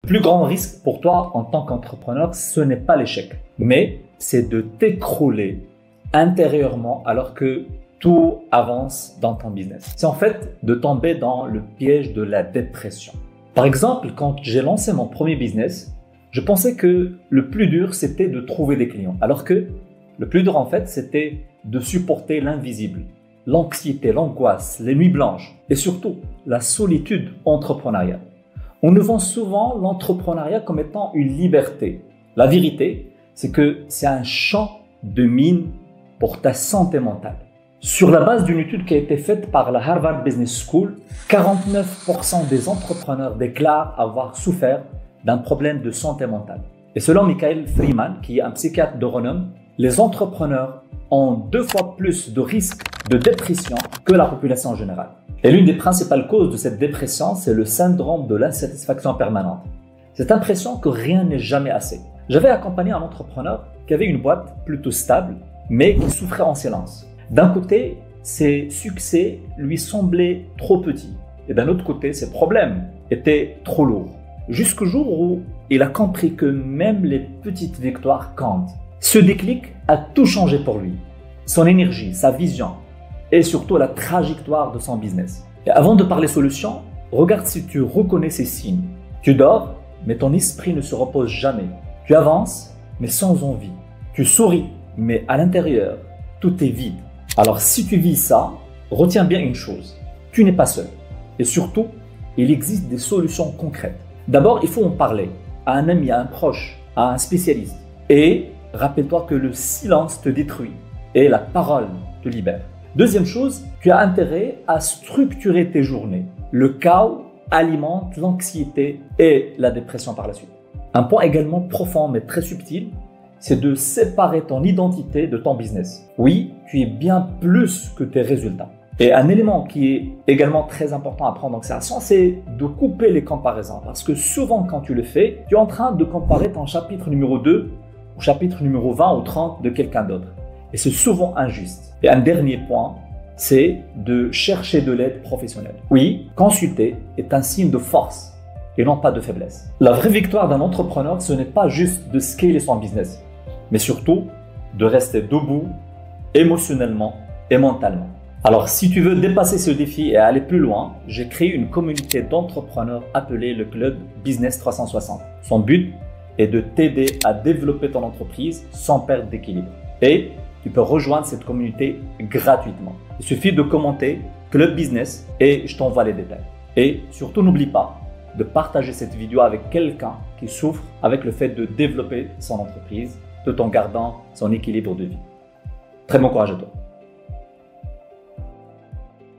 plus grand risque pour toi en tant qu'entrepreneur, ce n'est pas l'échec, mais c'est de t'écrouler intérieurement alors que tout avance dans ton business. C'est en fait de tomber dans le piège de la dépression. Par exemple, quand j'ai lancé mon premier business, je pensais que le plus dur, c'était de trouver des clients. Alors que le plus dur, en fait, c'était de supporter l'invisible, l'anxiété, l'angoisse, les nuits blanches et surtout la solitude entrepreneuriale. On nous vend souvent l'entrepreneuriat comme étant une liberté. La vérité, c'est que c'est un champ de mine pour ta santé mentale. Sur la base d'une étude qui a été faite par la Harvard Business School, 49% des entrepreneurs déclarent avoir souffert d'un problème de santé mentale. Et selon Michael Freeman, qui est un psychiatre de renom, les entrepreneurs ont 2 fois plus de risques de dépression que la population en général. Et l'une des principales causes de cette dépression, c'est le syndrome de l'insatisfaction permanente. Cette impression que rien n'est jamais assez. J'avais accompagné un entrepreneur qui avait une boîte plutôt stable, mais qui souffrait en silence. D'un côté, ses succès lui semblaient trop petits. Et d'un autre côté, ses problèmes étaient trop lourds. Jusqu'au jour où il a compris que même les petites victoires comptent. Ce déclic a tout changé pour lui. Son énergie, sa vision et surtout la trajectoire de son business. Et avant de parler solutions, regarde si tu reconnais ces signes. Tu dors, mais ton esprit ne se repose jamais. Tu avances, mais sans envie. Tu souris, mais à l'intérieur, tout est vide. Alors si tu vis ça, retiens bien une chose. Tu n'es pas seul. Et surtout, il existe des solutions concrètes. D'abord, il faut en parler à un ami, à un proche, à un spécialiste. Et rappelle-toi que le silence te détruit et la parole te libère. Deuxième chose, tu as intérêt à structurer tes journées. Le chaos alimente l'anxiété et la dépression par la suite. Un point également profond mais très subtil, c'est de séparer ton identité de ton business. Oui, tu es bien plus que tes résultats. Et un élément qui est également très important à prendre en considération, c'est de couper les comparaisons. Parce que souvent, quand tu le fais, tu es en train de comparer ton chapitre numéro 2 au chapitre numéro 20 ou 30 de quelqu'un d'autre. Et c'est souvent injuste. Et un dernier point, c'est de chercher de l'aide professionnelle. Oui, consulter est un signe de force et non pas de faiblesse. La vraie victoire d'un entrepreneur, ce n'est pas juste de scaler son business, mais surtout de rester debout émotionnellement et mentalement. Alors, si tu veux dépasser ce défi et aller plus loin, j'ai créé une communauté d'entrepreneurs appelée le Club Business 360. Son but est de t'aider à développer ton entreprise sans perdre d'équilibre. Et tu peux rejoindre cette communauté gratuitement. Il suffit de commenter Club Business et je t'envoie les détails. Et surtout, n'oublie pas de partager cette vidéo avec quelqu'un qui souffre avec le fait de développer son entreprise tout en gardant son équilibre de vie. Très bon courage à toi.